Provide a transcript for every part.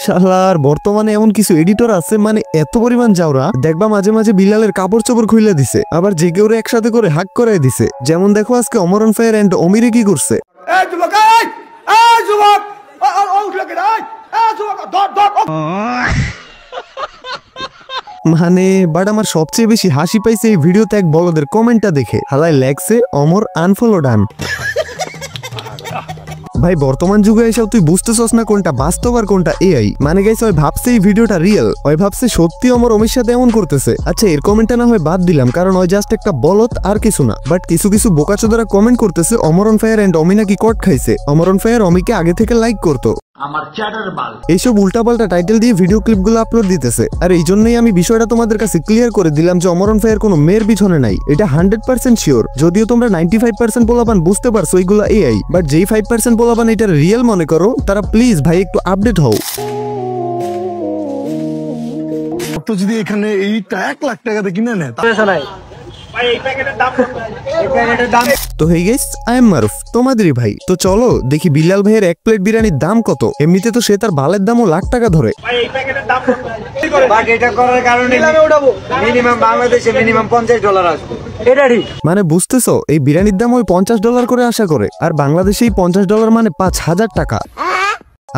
শালার বর্তমানে এমন কিছু এডিটর আছে মানে এত পরিমাণ যাওরা দেখবা মাঝে মাঝে বিলালের কাপড় চোপড় খুলে দিছে, আবার যে কেউ একসাথে করে হাক করে দিছে। যেমন দেখো আজকে অমরন ফায়ার এন্ড অমিরে কি করছে। মানে বাট আমার সবচেয়ে বেশি হাসি পাইছে এই ভিডিওতে এক বলদের কমেন্টটা দেখে। হালাই লেখছে অমর আনফলো ডান। ভাই বর্তমান যুগে এসব তুই বুঝতেছস না কোনটা বাস্তব আর কোনটা এআই। মানে গাইস ওই ভাবছে এই ভিডিওটা রিয়েল, ওই ভাবছে সত্যি অমর অমির সাথে এমন করতেছে। আচ্ছা এর কমেন্টটা না হয় বাদ দিলাম কারণ ওই জাস্ট একটা বলত আর কিছু না, বাট কিছু কিছু বোকাচোদারা কমেন্ট করতেছে অমরন ফায়ার এন্ড অমি নাকি কট খাইছে, অমরন ফায়ার অমিকে আগে থেকে লাইক করতো। আমার চ্যাটার বাল এইসব উল্টাপাল্টা টাইটেল দিয়ে ভিডিও ক্লিপগুলো আপলোড দিতেছে। আর এই জন্যই আমি বিষয়টা তোমাদের কাছে ক্লিয়ার করে দিলাম যে অমরন ফায়ার কোনো মেয়ের পিছনে নাই, এটা 100% শিওর। যদিও তোমরা 95% পোলাপান বুঝতে পারছো এইগুলো এআই, বাট যেই 5% পোলাপান এটা রিয়েল মনে করো তারা প্লিজ ভাই একটু আপডেট হও। তো যদি এখানে এইটা 1 লাখ টাকাতে কিনে নেয় তো হে গাইস আই এম মারুফ তোমাদেরই ভাই। তো চলো দেখি বিল্লাল ভাইয়ের এক প্লেট বিরিয়ানির দাম কত। এমনিতে তো সে তার বালের দামও লাখ টাকা ধরে। মানে বুঝতেছো এই বিরিয়ানির দাম ওই $50 করে আশা করে, আর বাংলাদেশে $50 মানে 5000 টাকা।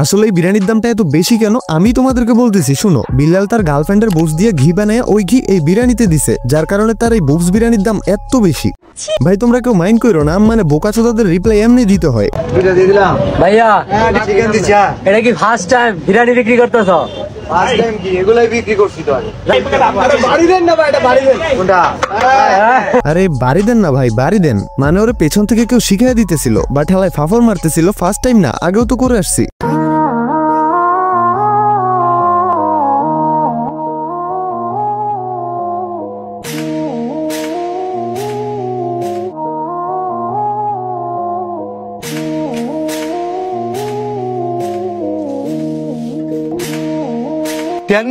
আসলে এই বিরিয়ানির দামটা এত বেশি কেন আমি তোমাদেরকে বলতেছি শুনো। বিল্লাল তার গার্লফ্রেন্ডের বুবস দিয়ে ঘি বানায় ওই ঘি এই বিরিয়ানিতে দিছে, যার কারণে তার এই বুবস বিরিয়ানির দাম এত বেশি। ভাই তোমরা কেউ মাইন্ড করো না, মানে বোকাচোদাদের রিপ্লাই এমনি দিতে হয়। ভাইয়া এটা কি ফার্স্ট টাইম বিরিয়ানি বিক্রি করতেছো? আরে বাড়ি দেন না ভাই, বাড়ি দেন। মানে ওরে পেছন থেকে কেউ শিখাই দিতেছিল, বাট হেলায় ফাফর মারতেছিল। ফার্স্ট টাইম না, আগেও তো করে আসছি। $10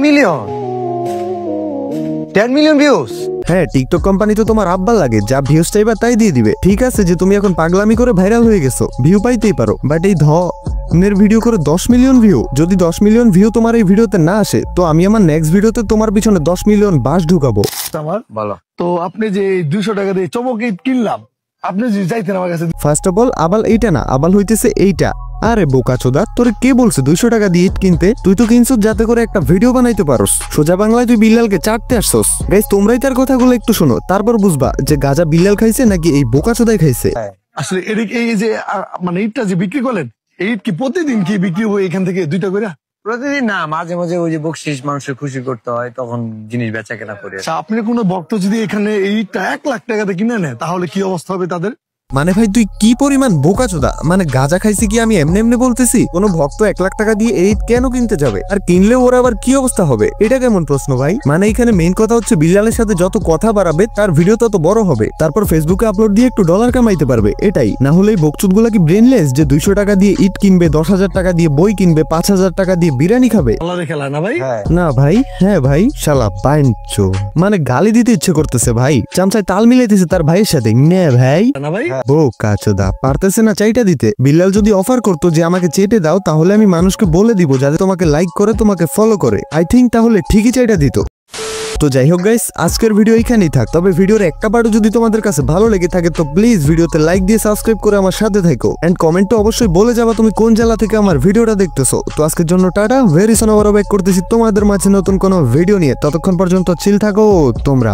মিলিয়ন ভিউজ। হ্যাঁ টিকটক কোম্পানি তো তোমার আব্বা লাগে, যা ভিউজ চাইবা তাই দিয়ে দিবে। ঠিক আছে যে তুমি এখন পাগলামি করে ভাইরাল হয়ে গেছো, ভিউ পাইতেই পারো, বাট এই ধনের ভিডিও করে 10 মিলিয়ন ভিউ। যদি 10 মিলিয়ন ভিউ তোমার এই ভিডিওতে না আসে তো আমি আমার নেক্সট ভিডিওতে তোমার পিছনে 10 মিলিয়ন বাস ঢুকাবো। আমার ভালো তো আপনি যে 200 টাকা দিয়ে চমক ঈদ কিনলাম, আপনি যদি চাইতেন আমার কাছে। ফার্স্ট অফ অল আবাল এইটা না, আবাল হইতেছে এইটা। আরে বোকাচোদা তোর কে বলছে 200 টাকা দিয়ে ইট কিনতে? তুই তো কিনছস যাতে করে একটা ভিডিও বানাইতে পারোস। সোজা বাংলায় তুই বিল্লালকে চাটতে আসছস। গাইস তোমরাই তার কথাগুলো একটু শোনো, তারপর বুঝবা যে গাজা বিল্লাল খাইছে নাকি এই বোকাচোদাই খাইছে। আসলে এই যে মানে ইটটা যে বিক্রি করলেন, এই ইট কি প্রতিদিন কি বিক্রি হয় এখান থেকে 2টা করে? প্রতিদিন না, মাঝে মাঝে ওই যে বকশিস মানুষের খুশি করতে হয় তখন জিনিস বেচা কেনা করে। আপনি কোনো ভক্ত যদি এখানে এইটা 1 লাখ টাকাতে কিনে নেয় তাহলে কি অবস্থা হবে তাদের? মানে ভাই তুই কি পরিমাণ বোকাচোদা। মানে গাঁজা খাইছি কি আমি এমনি এমনি বলতেছি? কোনো ভক্ত 1 লাখ টাকা দিয়ে এই কেন কিনতে যাবে? আর কিনলে ওর আবার কি অবস্থা হবে? এটা কেমন প্রশ্ন ভাই? মানে এখানে মেইন কথা হচ্ছে বিল্লালের সাথে যত কথা বাড়াবে তার ভিডিও তত বড় হবে, তারপর ফেসবুকে আপলোড দিয়ে একটু ডলার কামাইতে পারবে। এটাই না হলে এই বকচুদগুলা কি ব্রেনলেস যে 200 টাকা দিয়ে ইট কিনবে, 10,000 টাকা দিয়ে বই কিনবে, 5,000 টাকা দিয়ে বিরিয়ানি খাবে? খেলা না ভাই? না ভাই, হ্যাঁ ভাই শালা বাইনচো। মানে গালি দিতে ইচ্ছে করতেছে ভাই, চামচায় তাল মিলাইতেছে তার ভাইয়ের সাথে। নে ভাই না ভাই বোকাচোদা পারতেছে না চাইটা দিতে। বিল্লাল যদি অফার করতো যে আমাকে চেটে দাও তাহলে আমি মানুষকে বলে দিব যাতে তোমাকে লাইক করে, তোমাকে ফলো করে, আই থিঙ্ক তাহলে ঠিকই চাইটা দিত। তো যাই হোক গাইস আজকের ভিডিও এখানেই থাক। তবে ভিডিওর একটা পার্টও যদি তোমাদের কাছে ভালো লেগে থাকে তো প্লিজ ভিডিওতে লাইক দিয়ে সাবস্ক্রাইব করে আমার সাথে থাকো, এন্ড কমেন্টে অবশ্যই বলে যাবা তুমি কোন জেলা থেকে আমার ভিডিওটা দেখতেছো। তো আজকের জন্য টাটা, ভেরি সুন আবার ব্যাক করতেছি তোমাদের মাঝে নতুন কোনো ভিডিও নিয়ে। ততক্ষণ পর্যন্ত চিল থাকো তোমরা।